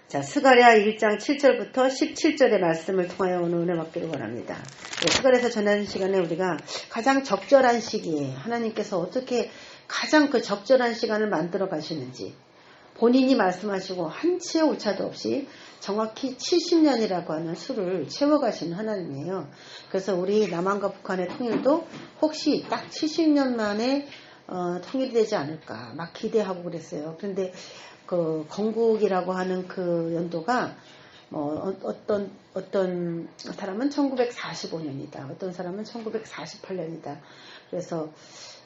자, 스가랴 1장 7절부터 17절의 말씀을 통하여 오늘 은혜 받기를 원합니다. 스가랴에서 전하는 시간에 우리가 가장 적절한 시기에 하나님께서 어떻게 가장 그 적절한 시간을 만들어 가시는지 본인이 말씀하시고 한치의 오차도 없이 정확히 70년이라고 하는 수를 채워가시는 하나님이에요. 그래서 우리 남한과 북한의 통일도 혹시 딱 70년 만에 통일이 되지 않을까 막 기대하고 그랬어요. 그런데 그 건국이라고 하는 그 연도가 어떤 사람은 1945년이다. 어떤 사람은 1948년이다. 그래서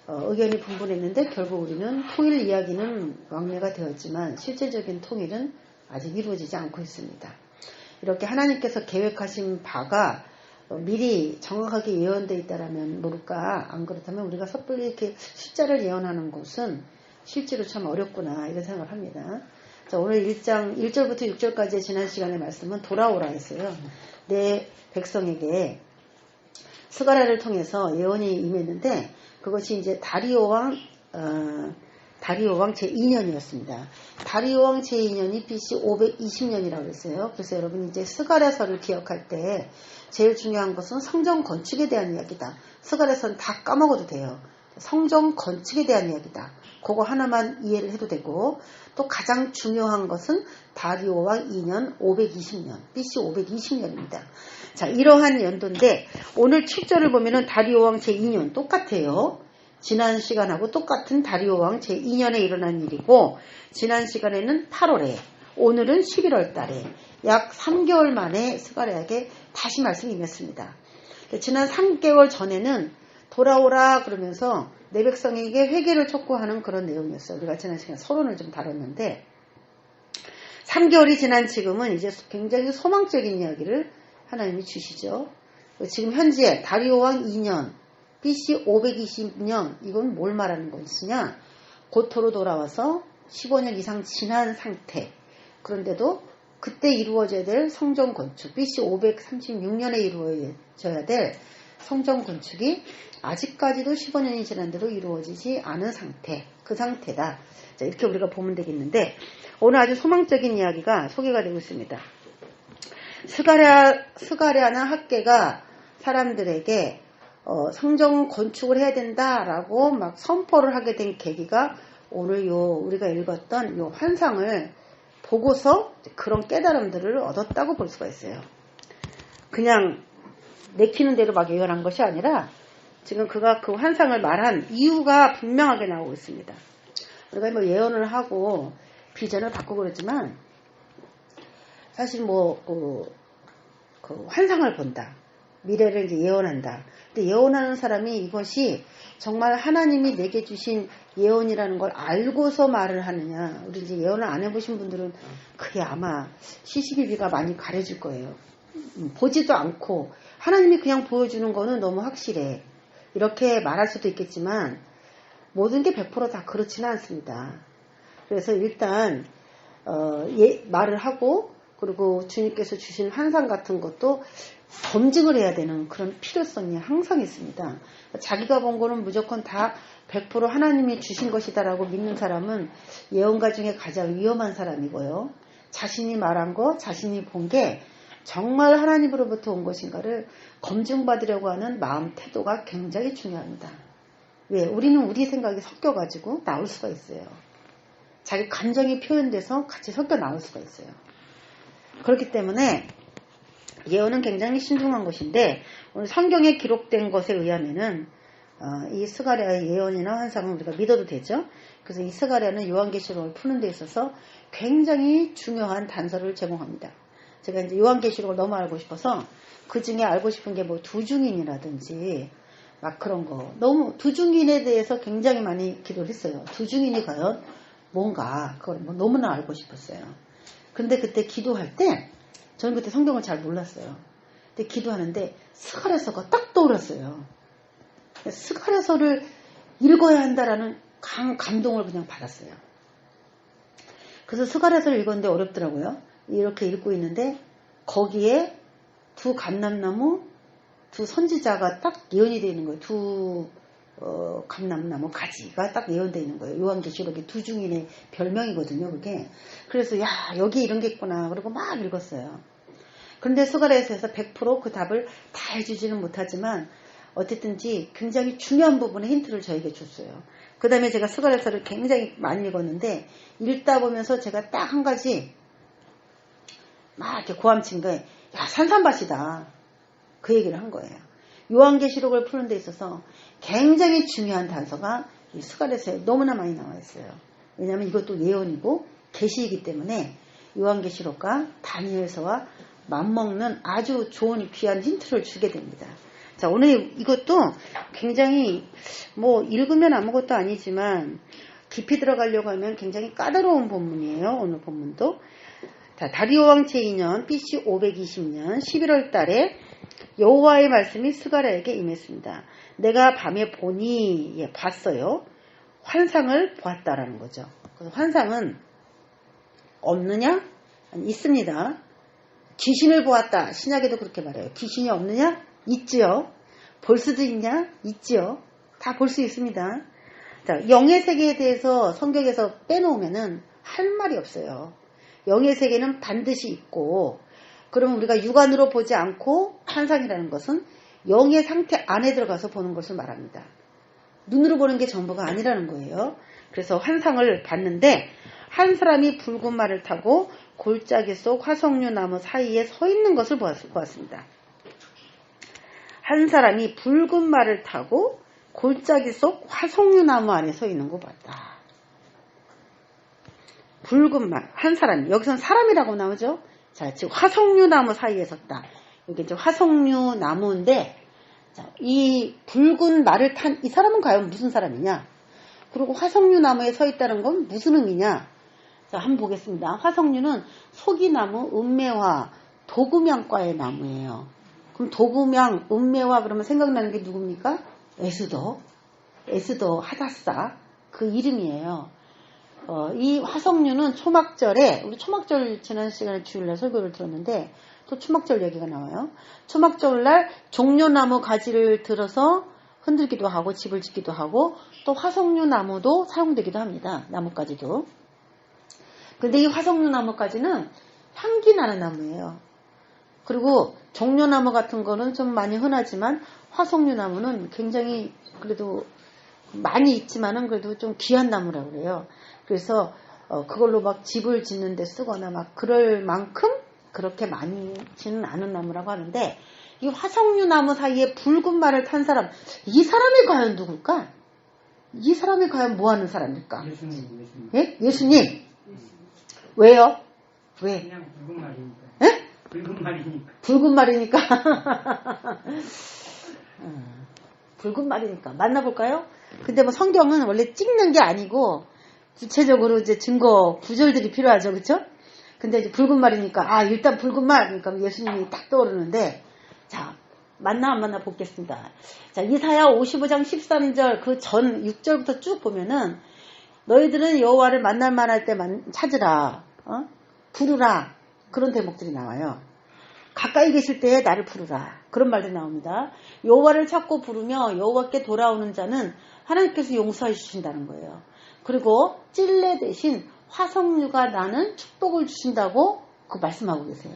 의견이 분분했는데 결국 우리는 통일 이야기는 왕래가 되었지만 실제적인 통일은 아직 이루어지지 않고 있습니다. 이렇게 하나님께서 계획하신 바가 미리 정확하게 예언되어 있다라면 모를까. 안 그렇다면 우리가 섣불리 이렇게 숫자를 예언하는 것은 실제로 참 어렵구나 이런 생각을 합니다. 자, 오늘 1장 1절부터 6절까지의 지난 시간의 말씀은 돌아오라 했어요. 내 백성에게 스가랴를 통해서 예언이 임했는데 그것이 이제 다리오 왕 제2년이었습니다. 다리오 왕 제2년이 BC 520년이라고 했어요. 그래서 여러분 이제 스가랴서를 기억할 때 제일 중요한 것은 성전 건축에 대한 이야기다. 스가랴서는 다 까먹어도 돼요. 성전 건축에 대한 이야기다. 그거 하나만 이해를 해도 되고 또 가장 중요한 것은 다리오 왕 2년 520년 BC 520년입니다. 자, 이러한 연도인데 오늘 7절을 보면은 다리오 왕 제2년 똑같아요. 지난 시간하고 똑같은 다리오 왕 제2년에 일어난 일이고 지난 시간에는 8월에 오늘은 11월 달에 약 3개월 만에 스가랴에게 다시 말씀이 임했습니다. 지난 3개월 전에는 돌아오라 그러면서 내 백성에게 회개를 촉구하는 그런 내용이었어요. 우리가 지난 시간에 서론을 좀 다뤘는데 3개월이 지난 지금은 이제 굉장히 소망적인 이야기를 하나님이 주시죠. 지금 현재 다리오 왕 2년 BC 520년 이건 뭘 말하는 것이냐. 고토로 돌아와서 15년 이상 지난 상태. 그런데도 그때 이루어져야 될 성전 건축 BC 536년에 이루어져야 될 성전 건축이 아직까지도 15년이 지난대로 이루어지지 않은 상태. 그 상태다. 자, 이렇게 우리가 보면 되겠는데 오늘 아주 소망적인 이야기가 소개가 되고 있습니다. 스가랴나 학개가 사람들에게 성전 건축을 해야 된다라고 막 선포를 하게 된 계기가 오늘 우리가 읽었던 요 환상을 보고서 그런 깨달음들을 얻었다고 볼 수가 있어요. 그냥 내키는 대로 막 예언한 것이 아니라 지금 그가 그 환상을 말한 이유가 분명하게 나오고 있습니다. 우리가 뭐 예언을 하고 비전을 받고 그러지만 사실 그 환상을 본다. 미래를 이제 예언한다. 근데 예언하는 사람이 이것이 정말 하나님이 내게 주신 예언이라는 걸 알고서 말을 하느냐. 우리 이제 예언을 안 해보신 분들은 그게 아마 시시비비가 많이 가려질 거예요. 보지도 않고 하나님이 그냥 보여주는 거는 너무 확실해. 이렇게 말할 수도 있겠지만 모든 게 100% 다 그렇지는 않습니다. 그래서 일단 말을 하고 그리고 주님께서 주신 환상 같은 것도 검증을 해야 되는 그런 필요성이 항상 있습니다. 자기가 본 거는 무조건 다 100% 하나님이 주신 것이다라고 믿는 사람은 예언가 중에 가장 위험한 사람이고요. 자신이 말한 거, 자신이 본 게 정말 하나님으로부터 온 것인가를 검증받으려고 하는 마음 태도가 굉장히 중요합니다. 왜? 우리는 우리 생각이 섞여가지고 나올 수가 있어요. 자기 감정이 표현돼서 같이 섞여 나올 수가 있어요. 그렇기 때문에 예언은 굉장히 신중한 것인데 오늘 성경에 기록된 것에 의하면은 이 스가랴의 예언이나 환상은 우리가 믿어도 되죠. 그래서 이 스가랴는 요한계시록을 푸는 데 있어서 굉장히 중요한 단서를 제공합니다. 제가 이제 요한계시록을 너무 알고 싶어서 그 중에 알고 싶은 게 뭐 두중인이라든지 막 그런 거 너무 두중인에 대해서 굉장히 많이 기도를 했어요. 두중인이 과연 뭔가 그걸 뭐 너무나 알고 싶었어요. 근데 그때 기도할 때 저는 그때 성경을 잘 몰랐어요. 근데 기도하는데 스가랴서가 딱 떠올랐어요. 스가랴서를 읽어야 한다라는 감동을 그냥 받았어요. 그래서 스가랴서를 읽었는데 어렵더라고요. 이렇게 읽고 있는데 거기에 두 감람나무, 두 선지자가 딱 예언이 되어 있는 거예요. 감람나무 가지가 딱 예언되어 있는 거예요. 요한계시록의 두 중인의 별명이거든요, 그게. 그래서 야, 여기 이런 게 있구나. 그리고 막 읽었어요. 그런데 스가랴서에서 100% 그 답을 다 해주지는 못하지만 어쨌든지 굉장히 중요한 부분의 힌트를 저에게 줬어요. 그 다음에 제가 스가랴서를 굉장히 많이 읽었는데 읽다 보면서 제가 딱 한 가지 막 이렇게 고함친 거에 야, 산산밭이다. 그 얘기를 한 거예요. 요한계시록을 푸는 데 있어서 굉장히 중요한 단서가 이 스가랴서에 너무나 많이 나와 있어요. 왜냐하면 이것도 예언이고 계시이기 때문에 요한계시록과 다니엘서와 맞먹는 아주 좋은 귀한 힌트를 주게 됩니다. 자, 오늘 이것도 굉장히 뭐 읽으면 아무것도 아니지만 깊이 들어가려고 하면 굉장히 까다로운 본문이에요. 오늘 본문도. 자, 다리오 왕 제2년 BC 520년 11월 달에 여호와의 말씀이 스가랴에게 임했습니다. 내가 밤에 보니, 봤어요. 환상을 보았다라는 거죠. 그래서 환상은 없느냐? 있습니다. 귀신을 보았다. 신약에도 그렇게 말해요. 귀신이 없느냐? 있지요. 볼 수도 있냐? 있지요. 다 볼 수 있습니다. 자, 영의 세계에 대해서 성경에서 빼놓으면은 할 말이 없어요. 영의 세계는 반드시 있고, 그러면 우리가 육안으로 보지 않고 환상이라는 것은 영의 상태 안에 들어가서 보는 것을 말합니다. 눈으로 보는 게 전부가 아니라는 거예요. 그래서 환상을 봤는데 한 사람이 붉은 말을 타고 골짜기 속 화석류 나무 사이에 서 있는 것을 보았습니다. 한 사람이 붉은 말을 타고 골짜기 속 화석류 나무 안에 서 있는 거 봤다. 붉은 말, 한 사람이, 여기서는 사람이라고 나오죠. 자, 지금 화석류 나무 사이에 섰다. 여기 이제 화석류 나무인데, 자, 이 붉은 말을 탄 이 사람은 과연 무슨 사람이냐? 그리고 화석류 나무에 서 있다는 건 무슨 의미냐? 자, 한번 보겠습니다. 화석류는 소기나무, 은매화, 도금향과의 나무예요. 그럼 도금향, 은매화 그러면 생각나는 게 누굽니까? 에스더, 하다사 그 이름이에요. 이 화석류는 초막절에, 우리 초막절 지난 시간에 주일날 설교를 들었는데 또 초막절 얘기가 나와요. 초막절날 종려나무 가지를 들어서 흔들기도 하고 집을 짓기도 하고 또 화석류 나무도 사용되기도 합니다. 나뭇가지도. 근데 이 화석류 나뭇가지는 향기 나는 나무예요. 그리고 종려나무 같은 거는 좀 많이 흔하지만 화석류 나무는 굉장히 그래도 많이 있지만은 그래도 좀 귀한 나무라고 그래요. 그래서 그걸로 막 집을 짓는 데 쓰거나 막 그럴 만큼 그렇게 많지는 않은 나무라고 하는데 이 화석류 나무 사이에 붉은 말을 탄 사람, 이 사람이 과연 누굴까? 이 사람이 과연 뭐 하는 사람일까? 예수님. 예? 예수님. 왜요? 왜? 그냥 붉은 말이니까. 예? 붉은 말이니까. 붉은 말이니까. 붉은 말이니까. 만나볼까요? 근데 뭐 성경은 원래 찍는 게 아니고 구체적으로 이제 증거 구절들이 필요하죠, 그렇죠? 근데 이제 붉은 말이니까 일단 붉은 말 그러니까 예수님이 딱 떠오르는데 자 만나 안 만나 보겠습니다. 자 이사야 55장 13절 그 전 6절부터 쭉 보면은 너희들은 여호와를 만날 만할 때 찾으라, 부르라 그런 대목들이 나와요. 가까이 계실 때에 나를 부르라 그런 말들이 나옵니다. 여호와를 찾고 부르며 여호와께 돌아오는 자는 하나님께서 용서해 주신다는 거예요. 그리고 찔레 대신 화석류가 나는 축복을 주신다고 그 말씀하고 계세요.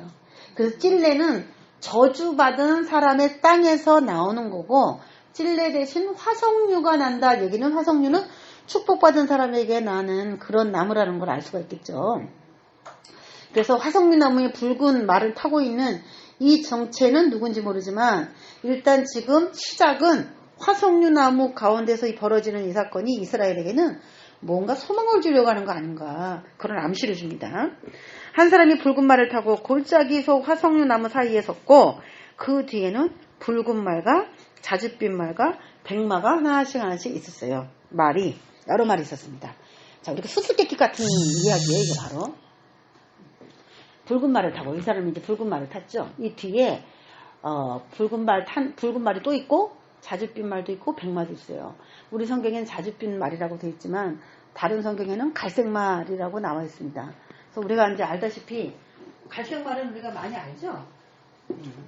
그래서 찔레는 저주받은 사람의 땅에서 나오는 거고 찔레 대신 화석류가 난다. 여기는 화석류는 축복받은 사람에게 나는 그런 나무라는 걸 알 수가 있겠죠. 그래서 화석류 나무의 붉은 말을 타고 있는 이 정체는 누군지 모르지만 일단 지금 시작은 화석류 나무 가운데서 벌어지는 이 사건이 이스라엘에게는 뭔가 소망을 주려고 하는 거 아닌가 그런 암시를 줍니다. 한 사람이 붉은 말을 타고 골짜기 속 화석류 나무 사이에 섰고 그 뒤에는 붉은 말과 자줏빛 말과 백마가 하나씩 있었어요. 말이 여러 마리 있었습니다. 자, 우리가 수수께끼 같은 이야기예요. 이게 바로 붉은 말을 타고 이 사람이 이제 붉은 말을 탔죠. 이 뒤에 붉은 말이 또 있고 자줏빛 말도 있고 백마도 있어요. 우리 성경에는 자줏빛 말이라고 되어 있지만 다른 성경에는 갈색 말이라고 나와 있습니다. 그래서 우리가 이제 알다시피 갈색 말은 우리가 많이 알죠.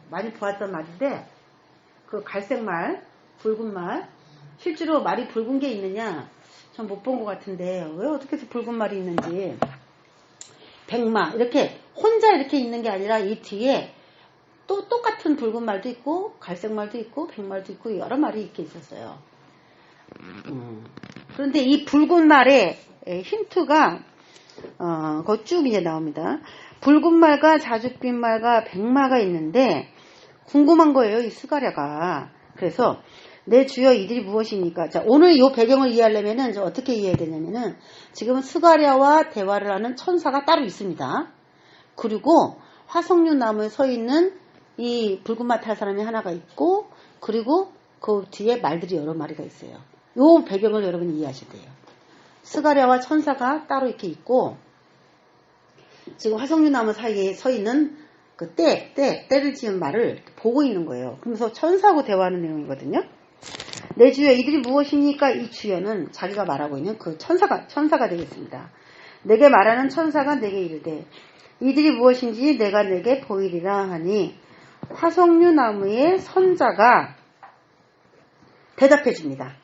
많이 보았던 말인데 그 갈색 말, 붉은 말 실제로 말이 붉은 게 있느냐? 전 못 본 것 같은데 왜 어떻게 해서 붉은 말이 있는지. 백마 이렇게 혼자 이렇게 있는 게 아니라 이 뒤에 또 똑같은 붉은 말도 있고 갈색 말도 있고 백말도 있고 여러 말이 이렇게 있었어요. 그런데 이 붉은 말의 힌트가 거기 쭉 이제 나옵니다. 붉은 말과 자줏빛 말과 백마가 있는데 궁금한 거예요, 이 스가랴가. 그래서 내 주여 이들이 무엇입니까? 자, 오늘 이 배경을 이해하려면은 어떻게 이해해야 되냐면은 지금은 스가랴와 대화를 하는 천사가 따로 있습니다. 그리고 화석류 나무에 서 있는 이 붉은 말 탈 사람이 하나가 있고, 그리고 그 뒤에 말들이 여러 마리가 있어요. 이 배경을 여러분이 이해하셔야 돼요. 스가랴와 천사가 따로 이렇게 있고, 지금 화석류 나무 사이에 서 있는 그 때를 지은 말을 보고 있는 거예요. 그러면서 천사하고 대화하는 내용이거든요. 내 주여 이들이 무엇입니까? 이 주여는 자기가 말하고 있는 그 천사가 되겠습니다. 내게 말하는 천사가 내게 이르되 이들이 무엇인지 내가 내게 보이리라 하니 화석류 나무의 선자가 대답해 줍니다.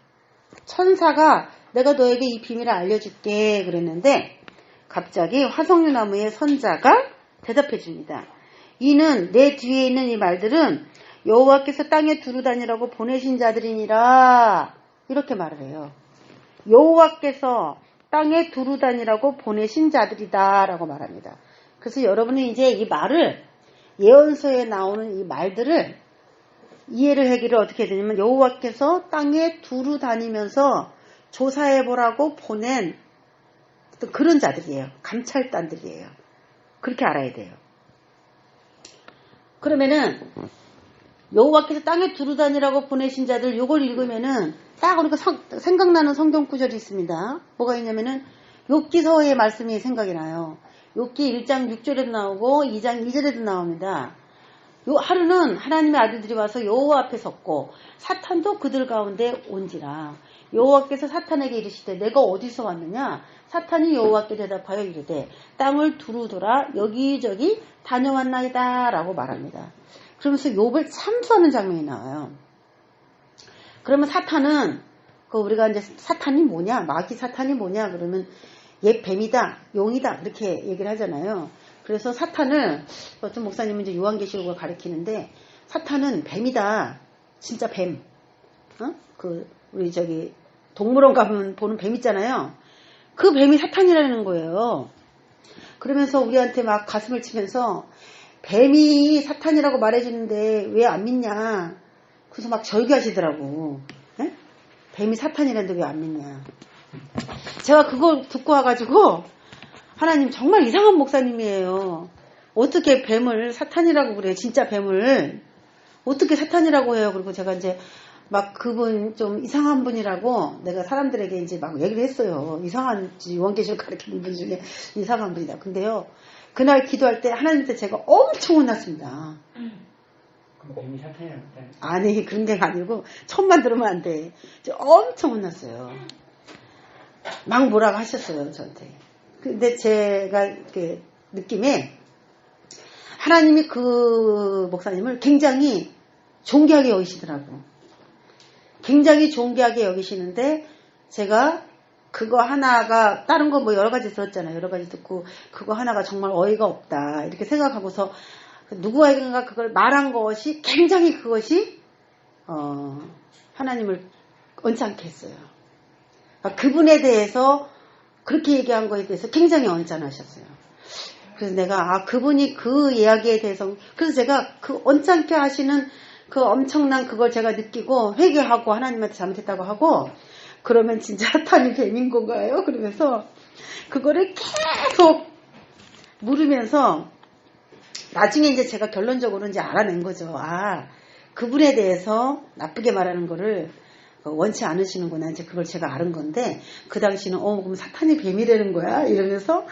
천사가 내가 너에게 이 비밀을 알려줄게 그랬는데 갑자기 화석류 나무의 선자가 대답해 줍니다. 이는 내 뒤에 있는 이 말들은 여호와께서 땅에 두루 다니라고 보내신 자들이니라. 이렇게 말을 해요. 여호와께서 땅에 두루 다니라고 보내신 자들이다 라고 말합니다. 그래서 여러분은 이제 이 말을, 예언서에 나오는 이 말들을 이해를 하기를 어떻게 해야 되냐면 여호와께서 땅에 두루 다니면서 조사해보라고 보낸 그런 자들이에요. 감찰단들이에요. 그렇게 알아야 돼요. 그러면은 여호와께서 땅에 두루 다니라고 보내신 자들 요걸 읽으면은 딱 우리가 생각나는 성경 구절이 있습니다. 뭐가 있냐면은 욥기서의 말씀이 생각이 나요. 욥기 1장 6절에도 나오고 2장 2절에도 나옵니다. 요 하루는 하나님의 아들들이 와서 여호와 앞에 섰고 사탄도 그들 가운데 온지라. 여호와께서 사탄에게 이르시되 내가 어디서 왔느냐? 사탄이 여호와께 대답하여 이르되 땅을 두루 돌아 여기저기 다녀왔나이다 라고 말합니다. 그러면서 욥을 참수하는 장면이 나와요. 그러면 사탄은 우리가 이제 사탄이 뭐냐? 마귀 사탄이 뭐냐? 그러면 옛 뱀이다, 용이다 이렇게 얘기를 하잖아요. 그래서 사탄을 어떤 목사님은 이제 요한계시록을 가리키는데 사탄은 뱀이다, 진짜 뱀. 우리 동물원 가면 보는 뱀 있잖아요. 그 뱀이 사탄이라는 거예요. 그러면서 우리한테 막 가슴을 치면서 뱀이 사탄이라고 말해주는데 왜 안 믿냐? 그래서 막 절규하시더라고. 에? 뱀이 사탄이라는데 왜 안 믿냐? 제가 그걸 듣고 와가지고 하나님 정말 이상한 목사님이에요. 어떻게 뱀을 사탄이라고 그래요? 진짜 뱀을 어떻게 사탄이라고 해요? 그리고 제가 이제 막 그분 좀 이상한 분이라고 내가 사람들에게 이제 막 얘기를 했어요. 이상한 요한계시록 가르치는 분 중에 이상한 분이다. 근데요, 그날 기도할 때 하나님한테 제가 엄청 혼났습니다. 그럼 뱀이 사탄이라고 했다는 아니, 그런 게 아니고 처음만 들으면 안 돼. 엄청 혼났어요. 막 뭐라고 하셨어요, 저한테. 근데 제가 그 느낌에 하나님이 그 목사님을 굉장히 존귀하게 여기시더라고. 굉장히 존귀하게 여기시는데 제가 그거 하나가 다른 거 뭐 여러 가지 들었잖아요. 여러 가지 듣고 그거 하나가 정말 어이가 없다 이렇게 생각하고서 누구에게가 그걸 말한 것이 굉장히 그것이 하나님을 언짢게 했어요. 그러니까 그분에 대해서 그렇게 얘기한 거에 대해서 굉장히 언짢으셨어요. 그래서 내가 그분이 그 이야기에 대해서 그래서 제가 그 언짢게 하시는 그 엄청난 그걸 제가 느끼고 회개하고 하나님한테 잘못했다고 하고 그러면 진짜 사탄이 뱀인 건가요? 그러면서 그거를 계속 물으면서 나중에 이제 제가 결론적으로 이제 알아낸 거죠. 그분에 대해서 나쁘게 말하는 거를 원치 않으시는구나. 이제 그걸 제가 알은 건데 그 당시는 그럼 사탄이 뱀이라는 거야? 이러면서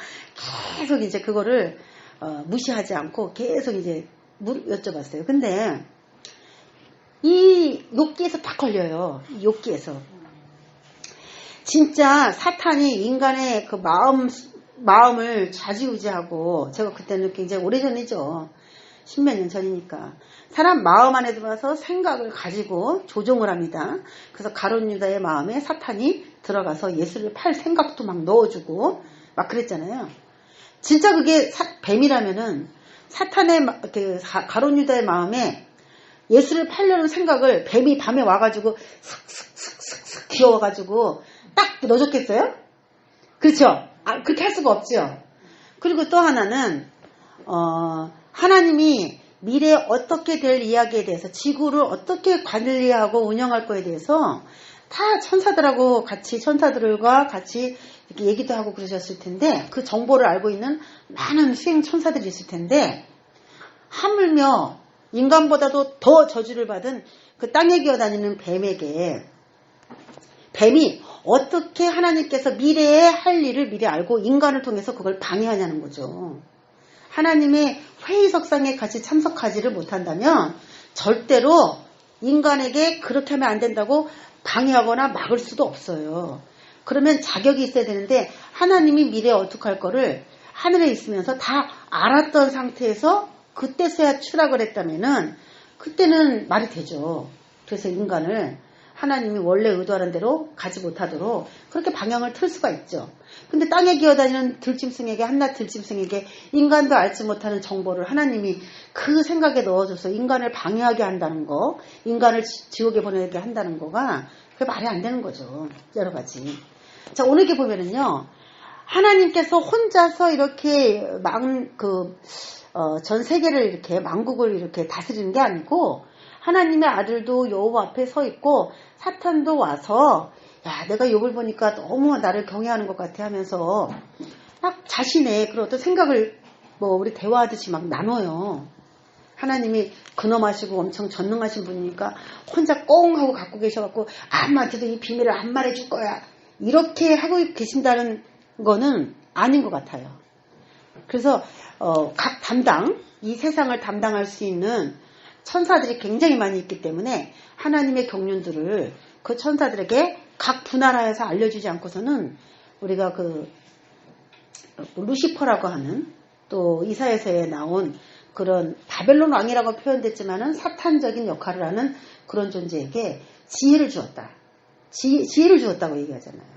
계속 이제 그거를 무시하지 않고 계속 이제 여쭤봤어요. 근데 이 욥기에서 딱 걸려요. 이 욥기에서. 진짜 사탄이 인간의 그 마음을 좌지우지하고 제가 그때는 굉장히 오래전이죠. 십몇 년 전이니까. 사람 마음 안에 들어와서 생각을 가지고 조종을 합니다. 그래서 가룟 유다의 마음에 사탄이 들어가서 예수를 팔 생각도 막 넣어주고 막 그랬잖아요. 진짜 그게 뱀이라면은 사탄의 가룟 유다의 마음에 예수를 팔려는 생각을 뱀이 밤에 와가지고 슥슥슥슥 귀여워가지고 딱 넣어줬겠어요? 그렇죠? 그렇게 할 수가 없죠. 그리고 또 하나는 하나님이 미래에 어떻게 될 이야기에 대해서 지구를 어떻게 관리하고 운영할 거에 대해서 다 천사들과 같이 이렇게 얘기도 하고 그러셨을 텐데 그 정보를 알고 있는 많은 수행 천사들이 있을 텐데 하물며 인간보다도 더 저주를 받은 그 땅에 기어다니는 뱀에게 뱀이 어떻게 하나님께서 미래에 할 일을 미리 알고 인간을 통해서 그걸 방해하냐는 거죠. 하나님의 회의석상에 같이 참석하지를 못한다면 절대로 인간에게 그렇게 하면 안 된다고 방해하거나 막을 수도 없어요. 그러면 자격이 있어야 되는데 하나님이 미래에 어떻게 할 거를 하늘에 있으면서 다 알았던 상태에서 그때서야 추락을 했다면은 그때는 말이 되죠. 그래서 인간을 하나님이 원래 의도하는 대로 가지 못하도록 그렇게 방향을 틀 수가 있죠. 근데 땅에 기어다니는 들짐승에게 한낱 들짐승에게 인간도 알지 못하는 정보를 하나님이 그 생각에 넣어줘서 인간을 방해하게 한다는 거, 인간을 지옥에 보내게 한다는 거가 그게 말이 안 되는 거죠. 여러 가지. 자, 오늘 이렇게 보면은요, 하나님께서 혼자서 이렇게 전 세계를 이렇게 만국을 이렇게 다스리는 게 아니고 하나님의 아들도 여호와 앞에 서 있고 사탄도 와서 야, 내가 욥을 보니까 너무 나를 경외하는 것 같아 하면서 막 자신의 그런 어떤 생각을 우리 대화하듯이 막 나눠요. 하나님이 근엄하시고 엄청 전능하신 분이니까 혼자 꽁 하고 갖고 계셔갖고 아무한테도 이 비밀을 안 말해줄 거야. 이렇게 하고 계신다는 거는 아닌 것 같아요. 그래서 각 담당, 이 세상을 담당할 수 있는 천사들이 굉장히 많이 있기 때문에 하나님의 경륜들을 그 천사들에게 각 분할하여서 알려주지 않고서는 우리가 루시퍼라고 하는 또 이사야서에 나온 그런 바벨론 왕이라고 표현됐지만은 사탄적인 역할을 하는 그런 존재에게 지혜를 주었다. 지혜를 주었다고 얘기하잖아요.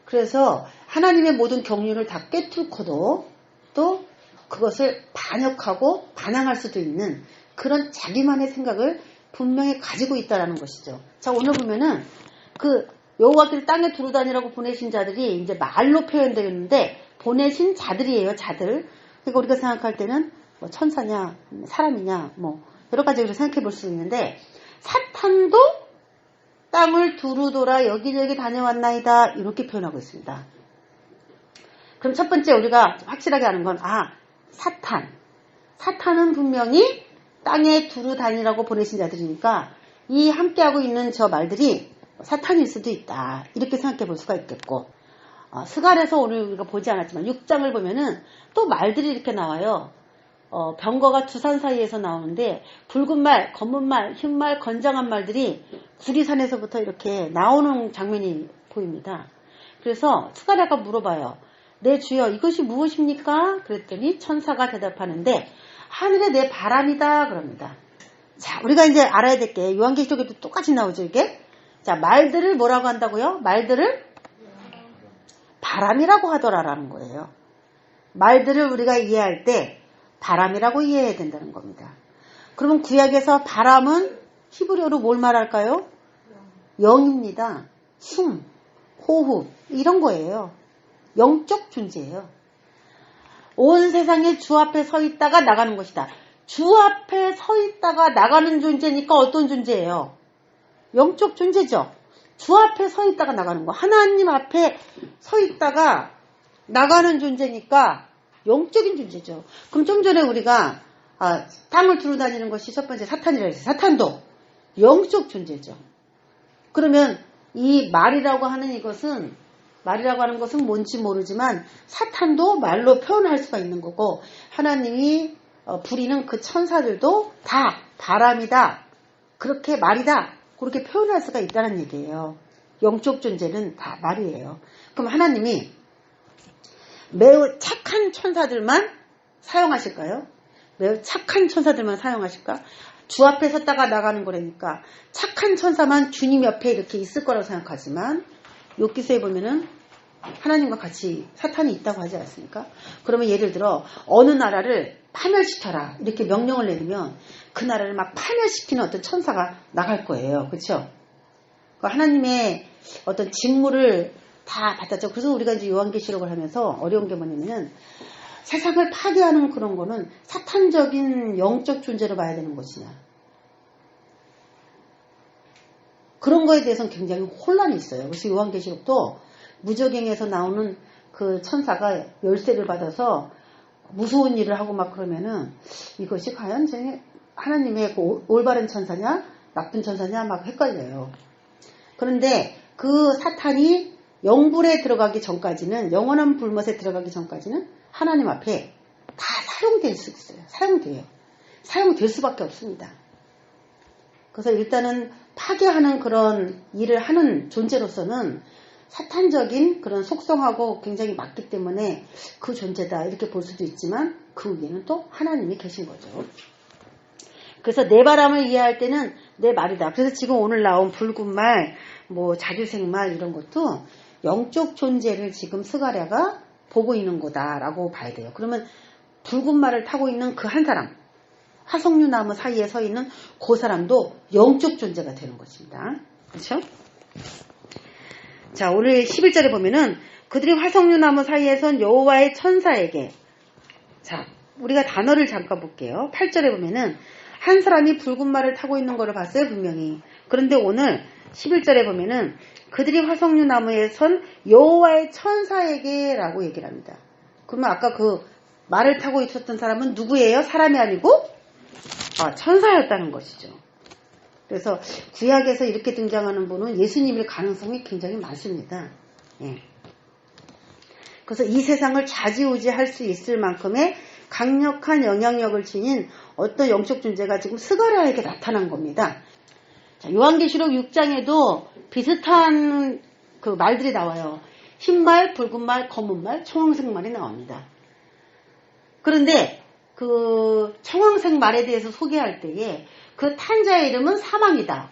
그래서 하나님의 모든 경륜을 다 꿰뚫고도 또 그것을 반역하고 반항할 수도 있는 그런 자기만의 생각을 분명히 가지고 있다라는 것이죠. 자, 오늘 보면은 여호와께서 땅에 두루 다니라고 보내신 자들이 이제 말로 표현되는데 보내신 자들이에요, 자들. 그러니까 우리가 생각할 때는 천사냐, 사람이냐, 여러 가지로 생각해 볼 수 있는데 사탄도 땅을 두루 돌아 여기저기 다녀왔나이다 이렇게 표현하고 있습니다. 그럼 첫 번째 우리가 확실하게 아는 건 사탄은 분명히 땅에 두루 다니라고 보내신 자들이니까 이 함께하고 있는 저 말들이 사탄일 수도 있다 이렇게 생각해 볼 수가 있겠고 스갈에서 오늘 우리가 보지 않았지만 6장을 보면은 또 말들이 이렇게 나와요. 병거가 두 산 사이에서 나오는데 붉은 말, 검은 말, 흰 말, 건장한 말들이 구리산에서부터 이렇게 나오는 장면이 보입니다. 그래서 스가랴가 물어봐요. 내 주여 이것이 무엇입니까? 그랬더니 천사가 대답하는데 하늘에 내 바람이다 그럽니다. 자, 우리가 이제 알아야 될 게 요한계시록에도 똑같이 나오죠 이게. 자, 말들을 뭐라고 한다고요? 말들을 바람이라고 하더라라는 거예요. 말들을 우리가 이해할 때 바람이라고 이해해야 된다는 겁니다. 그러면 구약에서 바람은 히브리어로 뭘 말할까요? 영입니다. 숨, 호흡 이런 거예요. 영적 존재예요. 온 세상에 주 앞에 서 있다가 나가는 것이다. 주 앞에 서 있다가 나가는 존재니까 어떤 존재예요? 영적 존재죠. 주 앞에 서 있다가 나가는 거. 하나님 앞에 서 있다가 나가는 존재니까 영적인 존재죠. 그럼 좀 전에 우리가 땅을 두루 다니는 것이 첫 번째 사탄이라고 했어요. 사탄도 영적 존재죠. 그러면 이 말이라고 하는 것은 뭔지 모르지만 사탄도 말로 표현할 수가 있는 거고 하나님이 부리는 그 천사들도 다 바람이다. 그렇게 말이다. 그렇게 표현할 수가 있다는 얘기예요. 영적 존재는 다 말이에요. 그럼 하나님이 매우 착한 천사들만 사용하실까요? 왜 착한 천사들만 사용하실까? 주 앞에 섰다가 나가는 거라니까 착한 천사만 주님 옆에 이렇게 있을 거라고 생각하지만 욥기서에 보면은 하나님과 같이 사탄이 있다고 하지 않습니까? 그러면 예를 들어 어느 나라를 파멸시켜라 이렇게 명령을 내리면 그 나라를 막 파멸시키는 어떤 천사가 나갈 거예요. 그렇죠? 하나님의 어떤 직무를 다 받았죠. 그래서 우리가 이제 요한계시록을 하면서 어려운 게 뭐냐면 세상을 파괴하는 그런 거는 사탄적인 영적 존재로 봐야 되는 것이냐. 그런 거에 대해서는 굉장히 혼란이 있어요. 그래서 요한계시록도 무저갱에서 나오는 그 천사가 열쇠를 받아서 무서운 일을 하고 막 그러면은 이것이 과연 하나님의 그 올바른 천사냐 나쁜 천사냐 막 헷갈려요. 그런데 그 사탄이 영불에 들어가기 전까지는 영원한 불못에 들어가기 전까지는 하나님 앞에 다 사용될 수 있어요. 사용돼요. 사용될 수밖에 없습니다. 그래서 일단은 파괴하는 그런 일을 하는 존재로서는 사탄적인 그런 속성하고 굉장히 맞기 때문에 그 존재다 이렇게 볼 수도 있지만 그 위에는 또 하나님이 계신 거죠. 그래서 내 바람을 이해할 때는 내 말이다. 그래서 지금 오늘 나온 붉은 말, 뭐 자주생말 이런 것도 영적 존재를 지금 스가랴가 보고 있는 거다라고 봐야 돼요. 그러면 붉은 말을 타고 있는 그 한 사람, 화석류 나무 사이에 서 있는 그 사람도 영적 존재가 되는 것입니다. 그렇죠? 자, 오늘 11절에 보면은 그들이 화석류 나무 사이에 선 여호와의 천사에게, 자, 우리가 단어를 잠깐 볼게요. 8절에 보면은 한 사람이 붉은 말을 타고 있는 거를 봤어요, 분명히. 그런데 오늘 11절에 보면은 그들이 화석류 나무에 선 여호와의 천사에게 라고 얘기를 합니다. 그러면 아까 그 말을 타고 있었던 사람은 누구예요? 사람이 아니고 천사였다는 것이죠. 그래서 구약에서 이렇게 등장하는 분은 예수님일 가능성이 굉장히 많습니다. 예. 그래서 이 세상을 좌지우지할 수 있을 만큼의 강력한 영향력을 지닌 어떤 영적 존재가 지금 스가랴에게 나타난 겁니다. 자, 요한계시록 6장에도 비슷한 그 말들이 나와요. 흰말, 붉은말, 검은말, 청황색말이 나옵니다. 그런데 그 청황색말에 대해서 소개할 때에 그 탄자의 이름은 사망이다.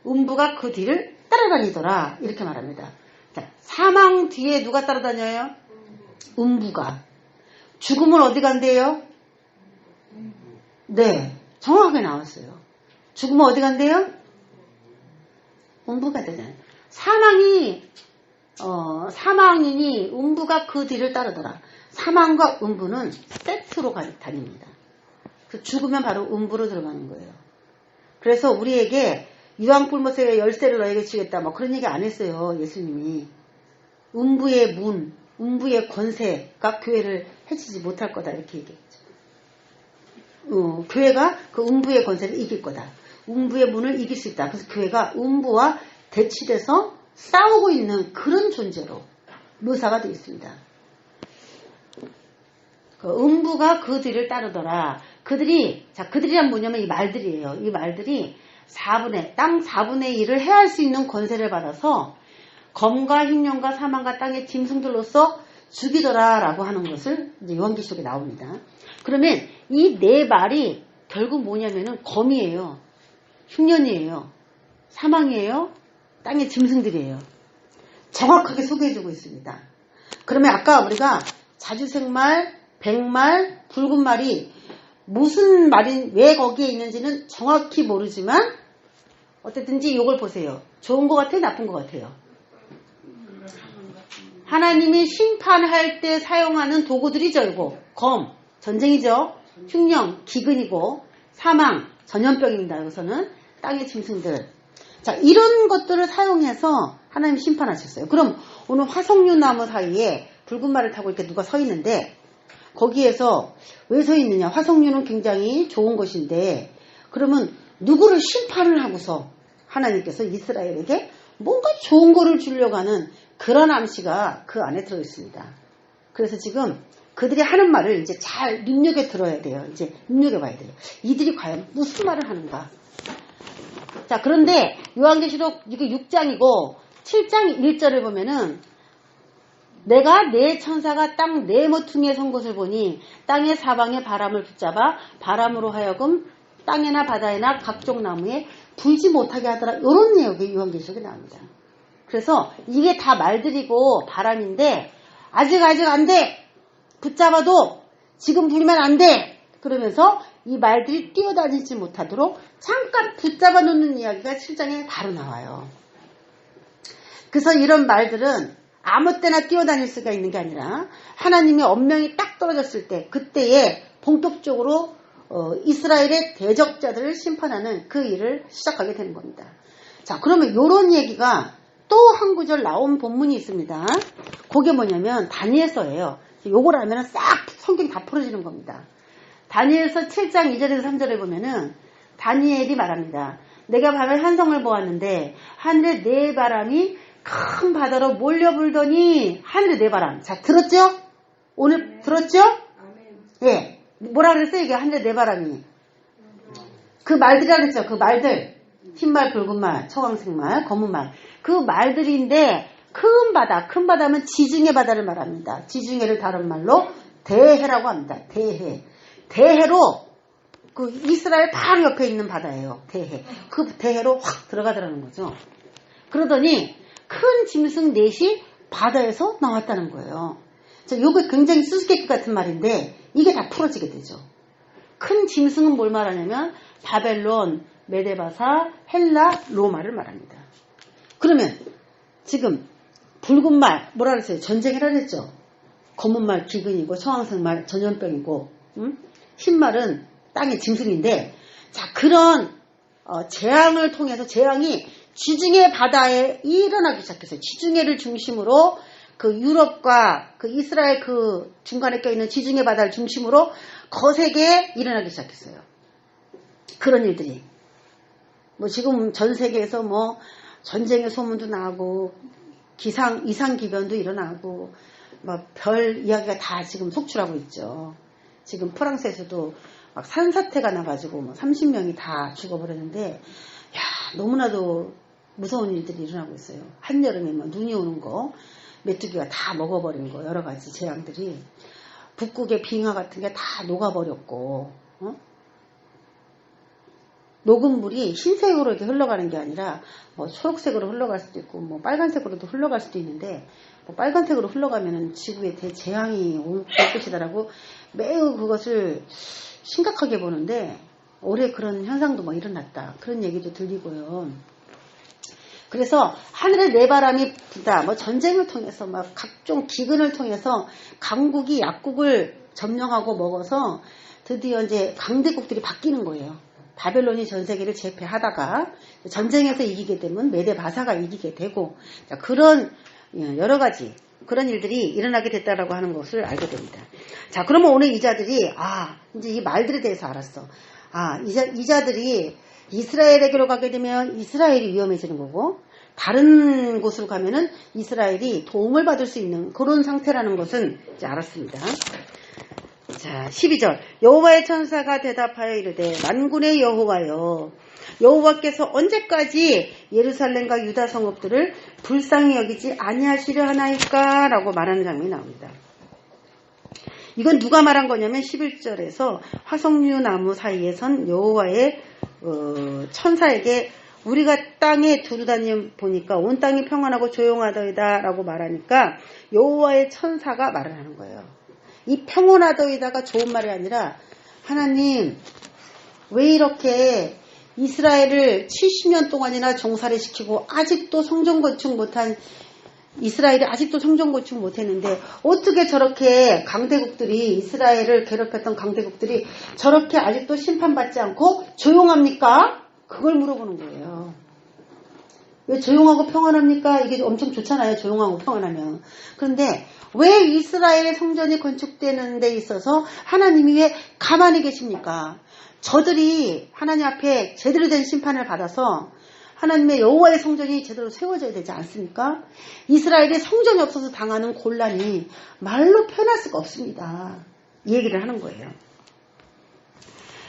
음부가 그 뒤를 따라다니더라. 이렇게 말합니다. 자, 사망 뒤에 누가 따라다녀요? 음부가. 죽음은 어디 간대요? 네, 정확하게 나왔어요. 죽음은 어디 간대요? 음부가 되잖아요. 사망이니 음부가 그 뒤를 따르더라. 사망과 음부는 세트로 다닙니다. 죽으면 바로 음부로 들어가는 거예요. 그래서 우리에게 유황불못의 열쇠를 너에게 주겠다. 뭐 그런 얘기 안 했어요. 예수님이. 음부의 문, 음부의 권세가 교회를 해치지 못할 거다. 이렇게 얘기했죠. 교회가 그 음부의 권세를 이길 거다. 음부의 문을 이길 수 있다. 그래서 교회가 음부와 대치돼서 싸우고 있는 그런 존재로 묘사가 되어 있습니다. 그 음부가 그 뒤를 따르더라. 그들이란 뭐냐면 이 말들이에요. 이 말들이 땅 4분의 1을 해할 수 있는 권세를 받아서 검과 흉년과 사망과 땅의 짐승들로서 죽이더라라고 하는 것을 이제 요한계시록에 나옵니다. 그러면 이 네 말이 결국 뭐냐면은 검이에요. 흉년이에요. 사망이에요. 땅의 짐승들이에요. 정확하게 소개해주고 있습니다. 그러면 아까 우리가 자주생말, 백말, 붉은 말이 무슨 말인 왜 거기에 있는지는 정확히 모르지만 어쨌든지 이걸 보세요. 좋은 것 같아요? 나쁜 것 같아요? 하나님이 심판할 때 사용하는 도구들이죠. 이거 검, 전쟁이죠. 흉령, 기근이고 사망, 전염병입니다. 여기서는 땅의 짐승들. 자, 이런 것들을 사용해서 하나님이 심판하셨어요. 그럼 오늘 화석류 나무 사이에 붉은 말을 타고 이렇게 누가 서 있는데 거기에서 왜 서 있느냐? 화석류는 굉장히 좋은 것인데 그러면 누구를 심판을 하고서 하나님께서 이스라엘에게 뭔가 좋은 거를 주려고 하는 그런 암시가 그 안에 들어있습니다. 그래서 지금 그들이 하는 말을 이제 잘 눈여겨 들어야 돼요. 이제 눈여겨봐야 돼요. 이들이 과연 무슨 말을 하는가? 자, 그런데 요한계시록 이거 6장이고 7장 1절을 보면은 내가 내 천사가 땅 네 모퉁이에 선 것을 보니 땅의 사방에 바람을 붙잡아 바람으로 하여금 땅에나 바다에나 각종 나무에 불지 못하게 하더라. 이런 내용이 요한계시록에 나옵니다. 그래서 이게 다 말들이고 바람인데 아직 안 돼. 붙잡아도 지금 불면 안 돼. 그러면서 이 말들이 뛰어다니지 못하도록 잠깐 붙잡아 놓는 이야기가 7장에 바로 나와요. 그래서 이런 말들은 아무 때나 뛰어다닐 수가 있는 게 아니라 하나님의 언명이 딱 떨어졌을 때 그때에 본격적으로 이스라엘의 대적자들을 심판하는 그 일을 시작하게 되는 겁니다. 자, 그러면 이런 얘기가 또 한 구절 나온 본문이 있습니다. 그게 뭐냐면 다니엘서예요. 요걸 알면 싹 성경이 다 풀어지는 겁니다. 다니엘서 7장 2절에서 3절에 보면은 다니엘이 말합니다. 내가 밤에 한성을 보았는데 하늘에 네 바람이 큰 바다로 몰려불더니 하늘에 네 바람. 자, 들었죠? 오늘 들었죠? 예. 뭐라 그랬어요? 이게 하늘에 네 바람이. 그 말들이라 그랬죠? 그 말들. 흰말, 붉은말, 청황색말, 검은말. 그 말들인데 큰 바다면 지중해 바다를 말합니다. 지중해를 다른 말로 대해라고 합니다. 대해로 그 이스라엘 바로 옆에 있는 바다예요. 대해. 그 대해로 확 들어가더라는 거죠. 그러더니 큰 짐승 넷이 바다에서 나왔다는 거예요. 이거 굉장히 수수께끼 같은 말인데 이게 다 풀어지게 되죠. 큰 짐승은 뭘 말하냐면 바벨론, 메데바사, 헬라, 로마를 말합니다. 그러면 지금 붉은 말 뭐라 그랬어요? 전쟁이라 그랬죠. 검은 말 기근이고 청황색 말 전염병이고 흰말은 땅의 짐승인데 자 그런 재앙을 통해서 재앙이 지중해 바다에 일어나기 시작했어요. 지중해를 중심으로 그 유럽과 그 이스라엘 그 중간에 껴있는 지중해 바다를 중심으로 거세게 일어나기 시작했어요. 그런 일들이 뭐 지금 전 세계에서 뭐 전쟁의 소문도 나고 이상기변도 일어나고 뭐 별 이야기가 다 지금 속출하고 있죠. 지금 프랑스에서도 막 산사태가 나가지고 뭐 30명이 다 죽어버렸는데 야 너무나도 무서운 일들이 일어나고 있어요. 한여름에 뭐 눈이 오는 거 메뚜기가 다 먹어버린 거 여러 가지 재앙들이 북극의 빙하 같은 게 다 녹아버렸고 녹은 물이 흰색으로 이렇게 흘러가는 게 아니라 뭐 초록색으로 흘러갈 수도 있고 뭐 빨간색으로도 흘러갈 수도 있는데 뭐 빨간색으로 흘러가면은 지구에 대재앙이 올 것이다라고 매우 그것을 심각하게 보는데 올해 그런 현상도 뭐 일어났다 그런 얘기도 들리고요. 그래서 하늘에 네 바람이 부다 뭐 전쟁을 통해서 막 각종 기근을 통해서 강국이 약국을 점령하고 먹어서 드디어 이제 강대국들이 바뀌는 거예요. 바벨론이 전 세계를 제패하다가 전쟁에서 이기게 되면 메데바사가 이기게 되고 그런 여러 가지 그런 일들이 일어나게 됐다라고 하는 것을 알게 됩니다. 자, 그러면 오늘 이 자들이 이제 이 말들에 대해서 알았어. 이 자들이 이스라엘에게로 가게 되면 이스라엘이 위험해지는 거고 다른 곳으로 가면은 이스라엘이 도움을 받을 수 있는 그런 상태라는 것은 이제 알았습니다. 자, 12절. 여호와의 천사가 대답하여 이르되 만군의 여호와여 여호와께서 언제까지 예루살렘과 유다 성읍들을 불쌍히 여기지 아니하시려 하나이까? 라고 말하는 장면이 나옵니다. 이건 누가 말한 거냐면 11절에서 화석류 나무 사이에 선 여호와의 천사에게 우리가 땅에 두루다니 보니까 온 땅이 평안하고 조용하더이다 라고 말하니까 여호와의 천사가 말을 하는 거예요. 이 평온하더이다가 좋은 말이 아니라 하나님 왜 이렇게 이스라엘을 70년 동안이나 종살이 시키고 아직도 성전 건축 못한 이스라엘이 아직도 성전 건축 못했는데 어떻게 저렇게 강대국들이 이스라엘을 괴롭혔던 강대국들이 저렇게 아직도 심판받지 않고 조용합니까? 그걸 물어보는 거예요. 왜 조용하고 평안합니까? 이게 엄청 좋잖아요. 조용하고 평안하면. 그런데 왜 이스라엘의 성전이 건축되는 데 있어서 하나님이 왜 가만히 계십니까? 저들이 하나님 앞에 제대로 된 심판을 받아서 하나님의 여호와의 성전이 제대로 세워져야 되지 않습니까? 이스라엘의 성전이 없어서 당하는 곤란이 말로 표현할 수가 없습니다. 이 얘기를 하는 거예요.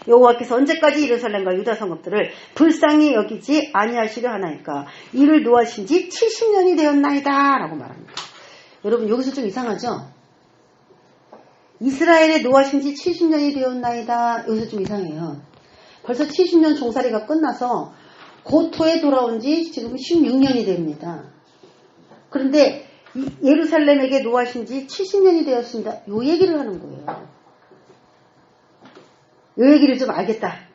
여호와께서 언제까지 예루살렘과 유다 성읍들을 불쌍히 여기지 아니하시려 하나이까? 이를 노하신 지 70년이 되었나이다 라고 말합니다. 여러분 여기서 좀 이상하죠? 이스라엘에 노하신 지 70년이 되었나이다. 여기서 좀 이상해요. 벌써 70년 종살이가 끝나서 고토에 돌아온 지 지금 16년이 됩니다. 그런데 예루살렘에게 노하신 지 70년이 되었습니다. 요 얘기를 하는 거예요. 요 얘기를 좀 알겠다.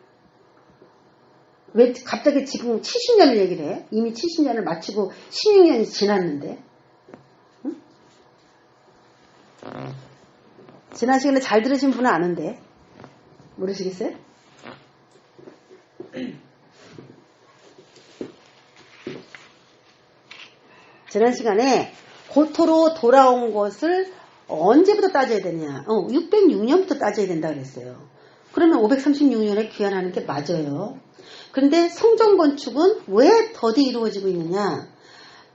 왜 갑자기 지금 70년을 얘기를 해? 이미 70년을 마치고 16년이 지났는데. 응? 지난 시간에 잘 들으신 분은 아는데 모르시겠어요? 지난 시간에 고토로 돌아온 것을 언제부터 따져야 되냐? 606년부터 따져야 된다 그랬어요. 그러면 536년에 귀환하는 게 맞아요. 그런데 성전 건축은 왜 더디 이루어지고 있느냐?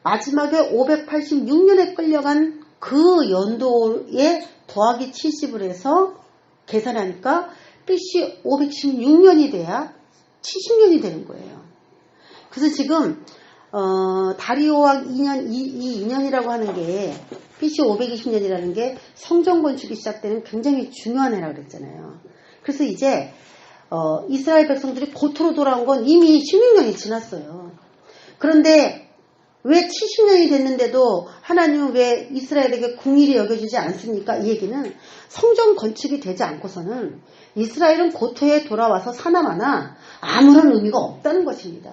마지막에 586년에 끌려간 그 연도에 더하기 70을 해서 계산하니까 BC 516년이 돼야 70년이 되는 거예요. 그래서 지금 다리오 왕 2년, 이 2년이라고 하는 게 BC 520년이라는 게 성전 건축이 시작되는 굉장히 중요한 해라고 그랬잖아요. 그래서 이제 이스라엘 백성들이 고토로 돌아온 건 이미 16년이 지났어요. 그런데 왜 70년이 됐는데도 하나님은 왜 이스라엘에게 궁일이 여겨주지 않습니까? 이 얘기는 성전 건축이 되지 않고서는 이스라엘은 고토에 돌아와서 사나마나 아무런 의미가 없다는 것입니다.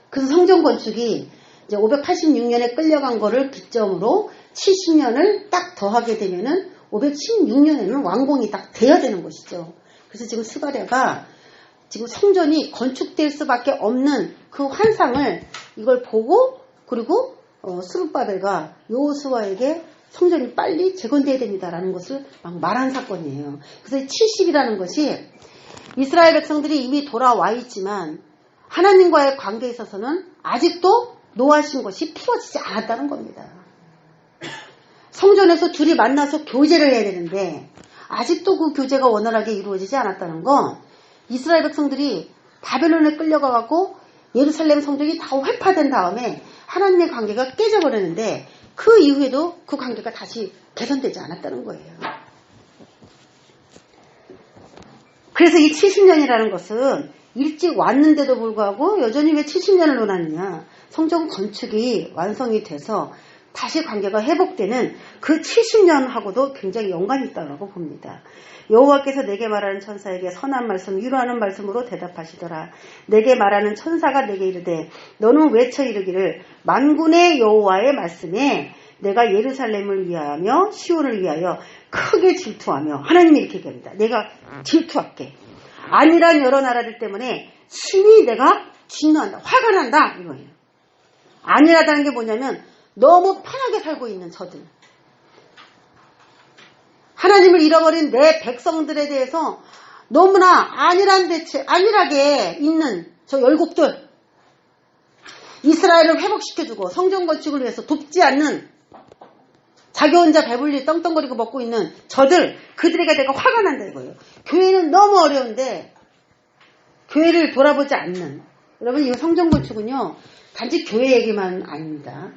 그래서 성전 건축이 이제 586년에 끌려간 거를 기점으로 70년을 딱 더하게 되면은 516년에는 완공이 딱 돼야 되는 것이죠. 그래서 지금 스가랴가 지금 성전이 건축될 수밖에 없는 그 환상을 이걸 보고 그리고 스룹바벨과 여호수아에게 성전이 빨리 재건돼야 됩니다라는 것을 막 말한 사건이에요. 그래서 70이라는 것이 이스라엘 백성들이 이미 돌아와 있지만 하나님과의 관계에 있어서는 아직도 노하신 것이 피워지지 않았다는 겁니다. 성전에서 둘이 만나서 교제를 해야 되는데 아직도 그 교제가 원활하게 이루어지지 않았다는 건 이스라엘 백성들이 바벨론에 끌려가고 예루살렘 성전이 다 회파된 다음에 하나님의 관계가 깨져버렸는데 그 이후에도 그 관계가 다시 개선되지 않았다는 거예요. 그래서 이 70년이라는 것은 일찍 왔는데도 불구하고 여전히 왜 70년을 논하느냐. 성전 건축이 완성이 돼서 다시 관계가 회복되는 그 70년하고도 굉장히 연관이 있다고 봅니다. 여호와께서 내게 말하는 천사에게 선한 말씀 위로하는 말씀으로 대답하시더라. 내게 말하는 천사가 내게 이르되 너는 외쳐 이르기를 만군의 여호와의 말씀에 내가 예루살렘을 위하여 시온을 위하여 크게 질투하며 하나님이 이렇게 얘기합니다. 내가 질투할게. 아니란 여러 나라들 때문에 심히 내가 진노한다. 화가 난다. 이거예요. 아니라다는 게 뭐냐면 너무 편하게 살고 있는 저들. 하나님을 잃어버린 내 백성들에 대해서 너무나 안일하게 있는 저 열국들. 이스라엘을 회복시켜주고 성전 건축을 위해서 돕지 않는 자기 혼자 배불리 떵떵거리고 먹고 있는 저들. 그들에게 내가 화가 난다 이거예요. 교회는 너무 어려운데 교회를 돌아보지 않는. 여러분 이 성전 건축은요. 단지 교회 얘기만 아닙니다.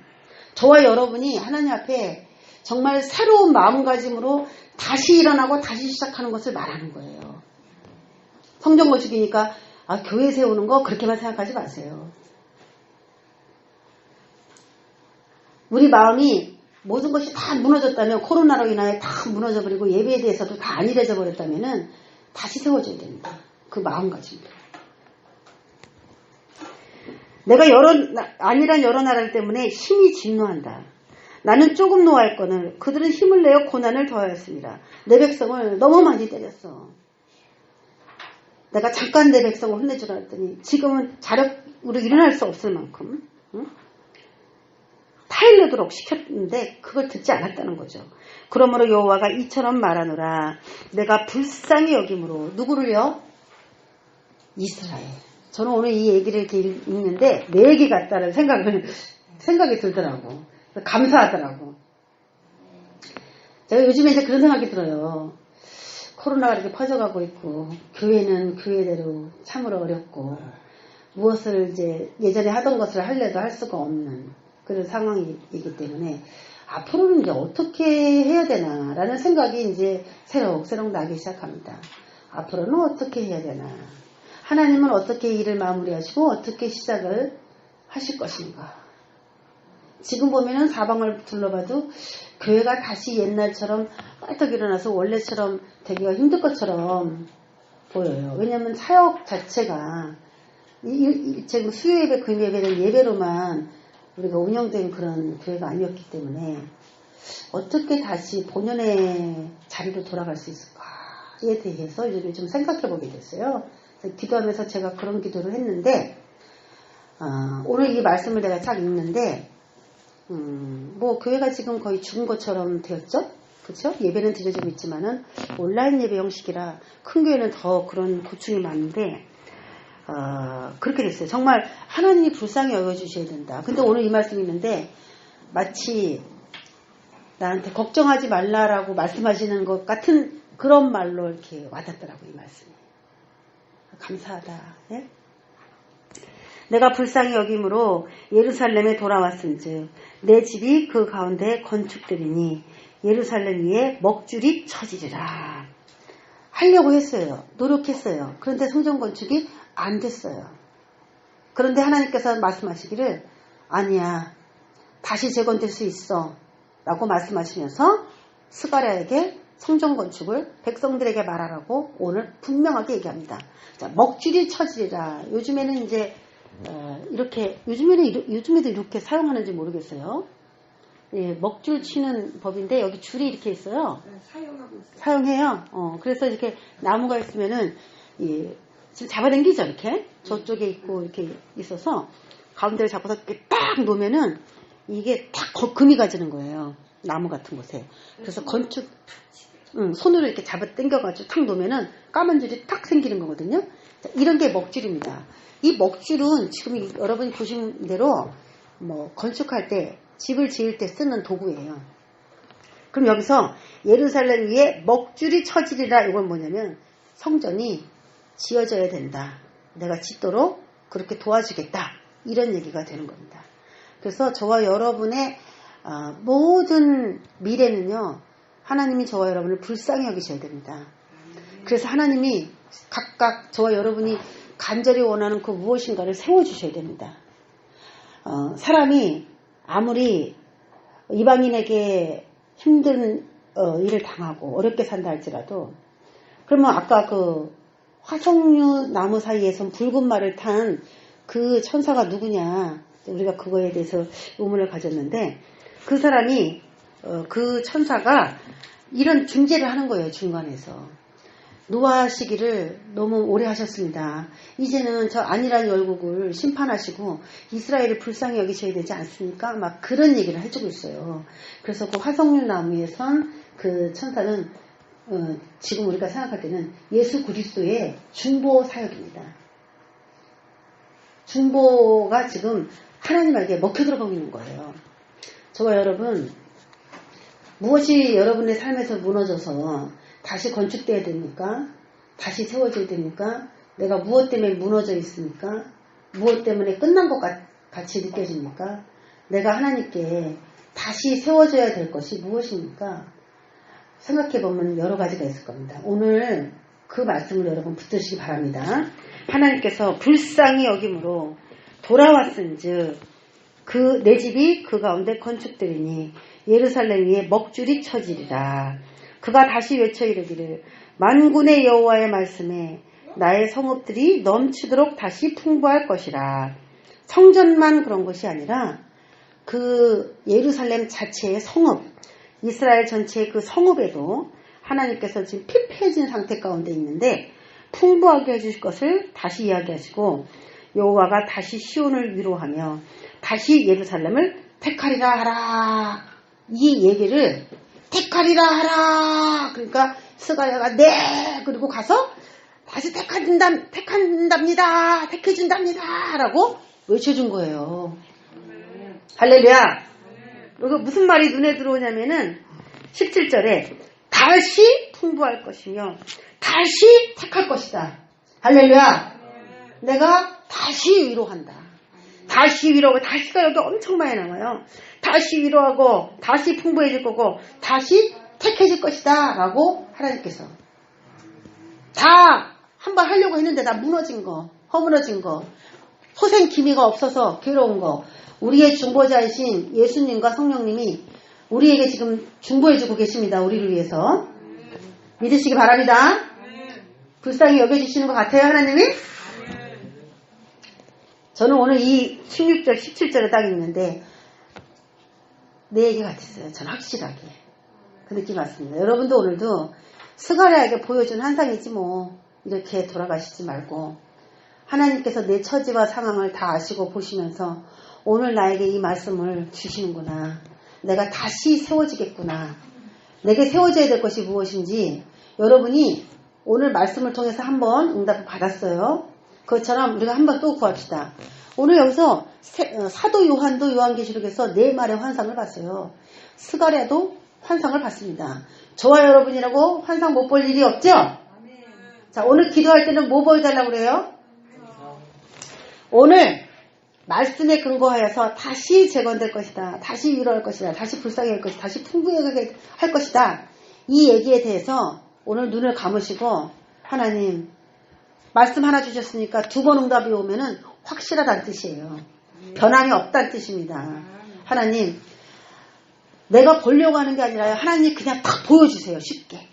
저와 여러분이 하나님 앞에 정말 새로운 마음가짐으로 다시 일어나고 다시 시작하는 것을 말하는 거예요. 성전 건축이니까 교회 세우는 거 그렇게만 생각하지 마세요. 우리 마음이 모든 것이 다 무너졌다면 코로나로 인하여 다 무너져버리고 예배에 대해서도 다 안일해져 버렸다면 다시 세워줘야 됩니다. 그 마음가짐으로. 내가 아니란 여러 나라들 때문에 힘이 진노한다. 나는 조금 노하였거늘 그들은 힘을 내어 고난을 더하였습니다. 내 백성을 너무 많이 때렸어. 내가 잠깐 내 백성을 혼내주라 했더니 지금은 자력으로 일어날 수 없을 만큼 타일르도록 시켰는데 그걸 듣지 않았다는 거죠. 그러므로 여호와가 이처럼 말하노라. 내가 불쌍히 여김으로 누구를요? 이스라엘. 저는 오늘 이 얘기를 이렇게 읽는데 내 얘기 같다는 생각이 들더라고. 감사하더라고. 제가 요즘에 이제 그런 생각이 들어요. 코로나가 이렇게 퍼져가고 있고 교회는 교회대로 참으로 어렵고 무엇을 이제 예전에 하던 것을 하려도 할 수가 없는 그런 상황이기 때문에 앞으로는 이제 어떻게 해야 되나라는 생각이 이제 새록새록 나기 시작합니다. 앞으로는 어떻게 해야 되나. 하나님은 어떻게 일을 마무리하시고 어떻게 시작을 하실 것인가. 지금 보면은 사방을 둘러봐도 교회가 다시 옛날처럼 빨떡 일어나서 원래처럼 되기가 힘들 것처럼 보여요. 왜냐하면 사역 자체가 지금 수요 예배, 금요 예배는 예배로만 우리가 운영된 그런 교회가 아니었기 때문에 어떻게 다시 본연의 자리로 돌아갈 수 있을까에 대해서 요즘 생각해 보게 됐어요. 기도하면서 제가 그런 기도를 했는데 오늘 이 말씀을 내가 딱 읽는데 뭐 교회가 지금 거의 죽은 것처럼 되었죠? 그렇죠? 예배는 드려지고 있지만은 온라인 예배 형식이라 큰 교회는 더 그런 고충이 많은데 그렇게 됐어요. 정말 하나님이 불쌍히 여겨주셔야 된다. 근데 오늘 이 말씀이 있는데 마치 나한테 걱정하지 말라라고 말씀하시는 것 같은 그런 말로 이렇게 와닿더라고요. 이 말씀이. 감사하다. 예? 내가 불쌍히 여김으로 예루살렘에 돌아왔은즉 내 집이 그 가운데 건축되리니 예루살렘 위에 먹줄이 쳐지리라. 하려고 했어요. 노력했어요. 그런데 성전 건축이 안 됐어요. 그런데 하나님께서 말씀하시기를 아니야. 다시 재건될 수 있어. 라고 말씀하시면서 스가랴에게 성전 건축을 백성들에게 말하라고 오늘 분명하게 얘기합니다. 자, 먹줄이 쳐지리라. 요즘에는 이제 요즘에도 이렇게 사용하는지 모르겠어요. 예, 먹줄 치는 법인데 여기 줄이 이렇게 있어요. 사용하고 있어요. 사용해요. 그래서 이렇게 나무가 있으면은 지금 잡아당기죠. 이렇게 저쪽에 있고 이렇게 있어서 가운데를 잡아서 이렇게 딱 놓으면은 이게 딱 금이 가지는 거예요. 나무 같은 곳에. 그래서 건축 손으로 이렇게 잡아 당겨가지고 탁 놓으면은 까만 줄이 탁 생기는 거거든요. 자, 이런 게 먹줄입니다. 이 먹줄은 지금 여러분이 보신 대로 뭐 건축할 때 집을 지을 때 쓰는 도구예요. 그럼 여기서 예루살렘 위에 먹줄이 쳐지리라. 이건 뭐냐면 성전이 지어져야 된다. 내가 짓도록 그렇게 도와주겠다. 이런 얘기가 되는 겁니다. 그래서 저와 여러분의 모든 미래는요. 하나님이 저와 여러분을 불쌍히 여기셔야 됩니다. 그래서 하나님이 각각 저와 여러분이 간절히 원하는 그 무엇인가를 세워주셔야 됩니다. 사람이 아무리 이방인에게 힘든 일을 당하고 어렵게 산다 할지라도 그러면 아까 그 화석류 나무 사이에서 붉은 말을 탄 그 천사가 누구냐 우리가 그거에 대해서 의문을 가졌는데 그 사람이 그 천사가 이런 중재를 하는 거예요. 중간에서 노하시기를 너무 오래 하셨습니다. 이제는 저 안일한 열국을 심판하시고 이스라엘을 불쌍히 여기셔야 되지 않습니까? 막 그런 얘기를 해주고 있어요. 그래서 그 화석류 나무에 선 그 천사는 지금 우리가 생각할 때는 예수 그리스도의 중보 사역입니다. 중보가 지금 하나님에게 먹혀 들어가고 있는 거예요. 저와 여러분 무엇이 여러분의 삶에서 무너져서 다시 건축돼야 됩니까? 다시 세워져야 됩니까? 내가 무엇 때문에 무너져 있습니까? 무엇 때문에 끝난 것 같이 느껴집니까? 내가 하나님께 다시 세워져야 될 것이 무엇입니까? 생각해보면 여러 가지가 있을 겁니다. 오늘 그 말씀을 여러분 붙드시기 바랍니다. 하나님께서 불쌍히 여김으로 돌아왔은즉 내 집이 그 가운데 건축되리니 예루살렘 위에 먹줄이 쳐지리라. 그가 다시 외쳐 이르기를 만군의 여호와의 말씀에 나의 성읍들이 넘치도록 다시 풍부할 것이라. 성전만 그런 것이 아니라 그 예루살렘 자체의 성읍, 이스라엘 전체의 그 성읍에도 하나님께서 지금 피폐해진 상태 가운데 있는데 풍부하게 해주실 것을 다시 이야기하시고 여호와가 다시 시온을 위로하며 다시 예루살렘을 택하리라 하라. 이 얘기를 택하리라 하라. 그러니까 스가랴가 네 그리고 가서 다시 택한답니다. 택해준답니다. 라고 외쳐준 거예요. 할렐루야. 그리고 무슨 말이 눈에 들어오냐면은 17절에 다시 풍부할 것이며 다시 택할 것이다. 할렐루야. 내가 다시 위로한다. 다시 위로하고 다시가 여기 엄청 많이 나와요. 다시 위로하고 다시 풍부해질 거고 다시 택해질 것이다 라고 하나님께서 다 한번 하려고 했는데 다 무너진 거, 허무너진 거, 소생 기미가 없어서 괴로운 거, 우리의 중보자이신 예수님과 성령님이 우리에게 지금 중보해주고 계십니다. 우리를 위해서 믿으시기 바랍니다. 불쌍히 여겨주시는 것 같아요, 하나님이? 저는 오늘 이 16절, 17절에 딱 있는데 내 얘기 같았어요. 저는 확실하게 그 느낌 왔습니다. 여러분도 오늘도 스가랴에게 보여준 환상이지 뭐 이렇게 돌아가시지 말고 하나님께서 내 처지와 상황을 다 아시고 보시면서 오늘 나에게 이 말씀을 주시는구나. 내가 다시 세워지겠구나. 내게 세워져야 될 것이 무엇인지 여러분이 오늘 말씀을 통해서 한번 응답을 받았어요. 그것처럼 우리가 한번 또 구합시다. 오늘 여기서 사도 요한도 요한계시록에서 네 말의 환상을 봤어요. 스가랴도 환상을 봤습니다. 저와 여러분이라고 환상 못 볼 일이 없죠? 자, 오늘 기도할 때는 뭐 보여달라고 그래요? 오늘 말씀에 근거하여서 다시 재건될 것이다. 다시 위로할 것이다. 다시 불쌍히 할 것이다. 다시 풍부하게 할 것이다. 이 얘기에 대해서 오늘 눈을 감으시고 하나님 말씀 하나 주셨으니까 두 번 응답이 오면은 확실하다는 뜻이에요. 변함이 없다는 뜻입니다. 하나님 내가 보려고 하는 게 아니라 하나님 그냥 딱 보여주세요. 쉽게.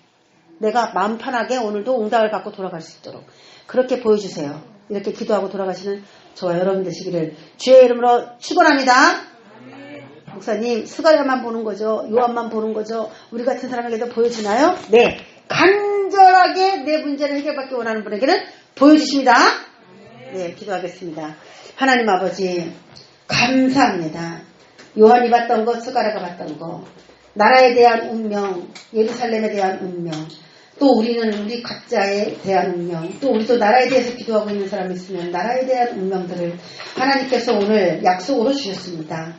내가 마음 편하게 오늘도 응답을 받고 돌아갈 수 있도록 그렇게 보여주세요. 이렇게 기도하고 돌아가시는 저와 여러분 되시기를 주의 이름으로 축원합니다. 목사님 스가랴만 보는 거죠? 요한만 보는 거죠? 우리 같은 사람에게도 보여주나요? 네. 간절하게 내 문제를 해결받기 원하는 분에게는 보여주십니다. 네, 기도하겠습니다. 하나님 아버지 감사합니다. 요한이 봤던 것, 스가랴가 봤던 것, 나라에 대한 운명, 예루살렘에 대한 운명, 또 우리는 우리 각자에 대한 운명, 또 우리도 나라에 대해서 기도하고 있는 사람이 있으면 나라에 대한 운명들을 하나님께서 오늘 약속으로 주셨습니다.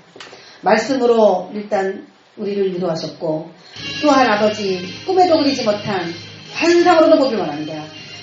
말씀으로 일단 우리를 위로하셨고 또한 아버지 꿈에도 그리지 못한 환상으로도 보길 원합니다.